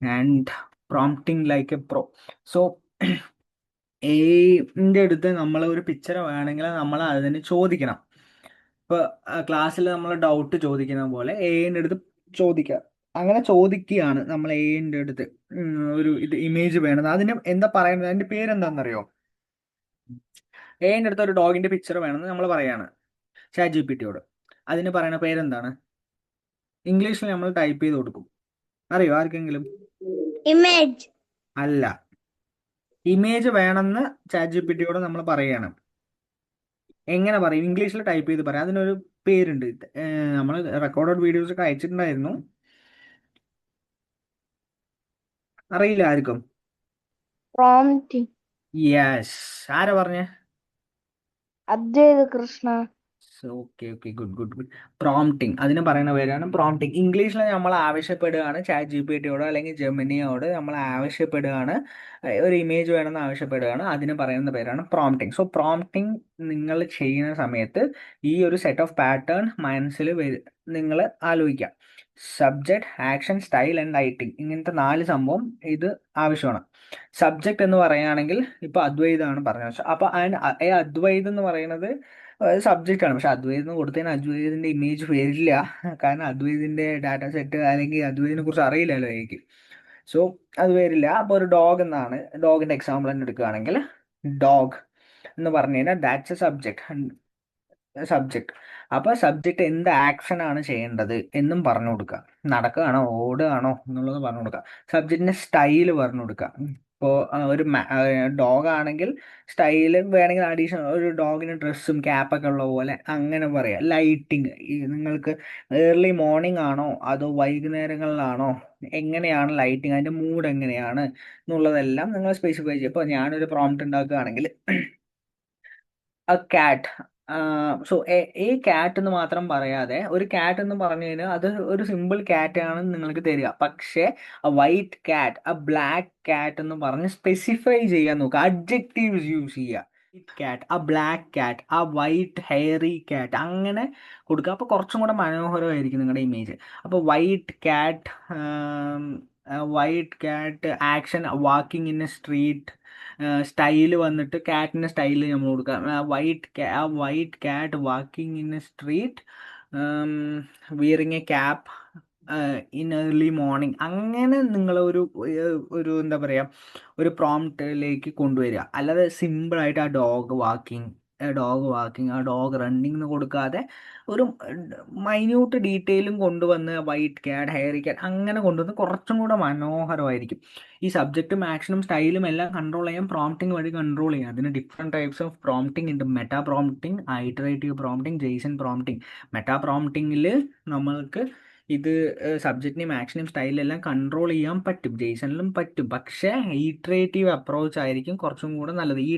and prompting like a pro. So എന്റെ അടുത്ത് നമ്മൾ ഒരു പിക്ചർ വേണമെങ്കിൽ നമ്മൾ അതിന് ചോദിക്കണം. ഇപ്പൊ ക്ലാസ്സിൽ നമ്മൾ ഡൗട്ട് ചോദിക്കുന്ന പോലെ എന്റെ അടുത്ത് ചോദിക്കുക. അങ്ങനെ ചോദിക്കുകയാണ് നമ്മൾ എന്റെ അടുത്ത് ഒരു ഇത് ഇമേജ് വേണം. അതിന് എന്താ പറയുന്നത്, അതിന്റെ പേരെന്താണെന്നറിയോ? എന്റെ അടുത്ത് ഒരു ഡോഗിന്റെ പിക്ചർ വേണമെന്ന് നമ്മൾ പറയാണ് ചാറ്റ് ജി പി ടിയോട്. അതിന് പറയുന്ന പേരെന്താണ്? ഇംഗ്ലീഷിൽ നമ്മൾ ടൈപ്പ് ചെയ്ത് കൊടുക്കും. അറിയോ ആർക്കെങ്കിലും? ഇമേജ് അല്ല, ഇമേജ് വേണമെന്ന് ചാറ്റ് ജി പി ടിയോട് നമ്മൾ പറയാണ്. എങ്ങനെ പറയും? ഇംഗ്ലീഷിൽ ടൈപ്പ് ചെയ്ത് പറയാം. അതിനൊരു പേരുണ്ട്. നമ്മൾ റെക്കോർഡഡ് വീഡിയോസ് ഒക്കെ അയച്ചിട്ടുണ്ടായിരുന്നു. അറിയില്ല ആർക്കും? പ്രോംപ്റ്റിംഗ്. യെസ്. ആരാ പറഞ്ഞേ? Advait Krishna. Okay okay, good good good. Prompting, അതിന് പറയുന്ന പേരാണ് പ്രോംപ്റ്റിംഗ്. ഇംഗ്ലീഷിൽ നമ്മൾ ആവശ്യപ്പെടുകയാണ് ചാറ്റ് ജി പി ടിയോട് അല്ലെങ്കിൽ ജെമിനിയോട് നമ്മൾ ആവശ്യപ്പെടുകയാണ്, ഒരു ഇമേജ് വേണമെന്ന് ആവശ്യപ്പെടുകയാണ്. അതിന് പറയുന്ന പേരാണ് പ്രോംപ്റ്റിംഗ്. സോ പ്രോംപ്റ്റിംഗ് നിങ്ങൾ ചെയ്യുന്ന സമയത്ത് ഈ ഒരു സെറ്റ് ഓഫ് പാറ്റേൺ മനസ്സിൽ നിങ്ങൾ ആലോചിക്കുക. Subject, action, style and writing, ഇങ്ങനത്തെ 4 സംഭവം ഇത് ആവശ്യമാണ്. സബ്ജക്റ്റ് എന്ന് പറയുകയാണെങ്കിൽ ഇപ്പൊ അദ്വൈതാണ് പറഞ്ഞത്. അപ്പൊ അദ്വൈത് എന്ന് പറയുന്നത് സബ്ജക്റ്റ് ആണ്. പക്ഷെ അദ്വൈതിന് കൊടുത്തതിന് അദ്വൈതിന്റെ ഇമേജ് വരില്ല. കാരണം അദ്വൈതിന്റെ ഡാറ്റ സെറ്റ് അല്ലെങ്കിൽ അദ്വൈതിനെ കുറിച്ച് അറിയില്ലല്ലോ എനിക്ക്. സോ അത് വരില്ല. അപ്പോൾ ഒരു ഡോഗ് എന്നാണ്, ഡോഗിന്റെ എക്സാമ്പിൾ തന്നെ എടുക്കുകയാണെങ്കിൽ ഡോഗ് എന്ന് പറഞ്ഞു കഴിഞ്ഞാൽ ദാറ്റ്സ് എ സബ്ജക്ട്. അപ്പൊ സബ്ജക്ട് എന്ത് ആക്ഷൻ ആണ് ചെയ്യേണ്ടത് എന്നും പറഞ്ഞു കൊടുക്കുക. നടക്കുകയാണോ ഓടുകയാണോ എന്നുള്ളത് പറഞ്ഞു കൊടുക്കുക. സബ്ജക്റ്റിന്റെ സ്റ്റൈല് പറഞ്ഞു കൊടുക്കുക. ഇപ്പോൾ ഒരു ഡോഗ് ആണെങ്കിൽ സ്റ്റൈല് വേണമെങ്കിൽ അഡീഷണൽ ഒരു ഡോഗിന് ഡ്രസ്സും ക്യാപ്പൊക്കെ ഉള്ള പോലെ അങ്ങനെ പറയാം. ലൈറ്റിങ്, നിങ്ങൾക്ക് ഏർലി മോർണിംഗ് ആണോ അതോ വൈകുന്നേരങ്ങളിലാണോ, എങ്ങനെയാണ് ലൈറ്റിങ്, അതിന്റെ മൂഡ് എങ്ങനെയാണ് എന്നുള്ളതെല്ലാം നിങ്ങൾ സ്പെസിഫൈ ചെയ്യും. ഇപ്പോൾ ഞാനൊരു പ്രോംപ്റ്റ് ഉണ്ടാക്കുകയാണെങ്കിൽ കാറ്റ്, സോ ഈ കാറ്റ് എന്ന് മാത്രം പറയാതെ ഒരു കാറ്റ് എന്ന് പറഞ്ഞു കഴിഞ്ഞാൽ അത് ഒരു സിമ്പിൾ കാറ്റ് ആണെന്ന് നിങ്ങൾക്ക് തരിക. പക്ഷേ വൈറ്റ് കാറ്റ്, ബ്ലാക്ക് കാറ്റ് എന്ന് പറഞ്ഞ് സ്പെസിഫൈ ചെയ്യാൻ നോക്കുക. അഡ്ജക്റ്റീവ്സ് യൂസ് ചെയ്യുക. കാറ്റ്, ബ്ലാക്ക് കാറ്റ്, വൈറ്റ് ഹെയറി കാറ്റ്, അങ്ങനെ കൊടുക്കുക. അപ്പോൾ കുറച്ചും കൂടെ മനോഹരമായിരിക്കും നിങ്ങളുടെ ഇമേജ്. അപ്പോൾ വൈറ്റ് കാറ്റ് action walking in A street. Style വന്നിട്ട് കാറ്റിന്റെ സ്റ്റൈല് നമ്മൾ കൊടുക്കാം. വൈറ്റ് കാറ്റ് walking in A street wearing A cap in early morning. അങ്ങനെ നിങ്ങൾ ഒരു എന്താ പറയുക, ഒരു പ്രോംപ്റ്റിലേക്ക് കൊണ്ടുവരിക. അല്ലാതെ സിമ്പിളായിട്ട് ആ ഡോഗ് റണ്ണിങ് എന്ന് കൊടുക്കാതെ ഒരു മൈന്യൂട്ട് ഡീറ്റെയിലും കൊണ്ടുവന്ന് വൈറ്റ് ക്യാറ്റ് ഹെയറി ക്യാറ്റ് അങ്ങനെ കൊണ്ടുവന്ന് കുറച്ചും കൂടെ മനോഹരമായിരിക്കും. ഈ സബ്ജക്റ്റും ആക്ഷനും സ്റ്റൈലും എല്ലാം കൺട്രോൾ ചെയ്യാൻ പ്രോംപ്റ്റിംഗ് വഴി കൺട്രോൾ ചെയ്യാം. അതിന് ഡിഫറെൻറ്റ് ടൈപ്സ് ഓഫ് പ്രോംപ്റ്റിംഗ് ഉണ്ട്. Meta prompting, iterative prompting, JSON prompting. Meta പ്രോംപ്റ്റിംഗിൽ നമ്മൾക്ക് ഇത് സബ്ജക്റ്റിനെയും ആക്ഷനെയും സ്റ്റൈലെല്ലാം കൺട്രോൾ ചെയ്യാൻ പറ്റും. ജെയ്സണിലും പറ്റും. പക്ഷേ ഇറ്ററേറ്റീവ് അപ്രോച്ച് ആയിരിക്കും കുറച്ചും കൂടെ നല്ലത്. ഈ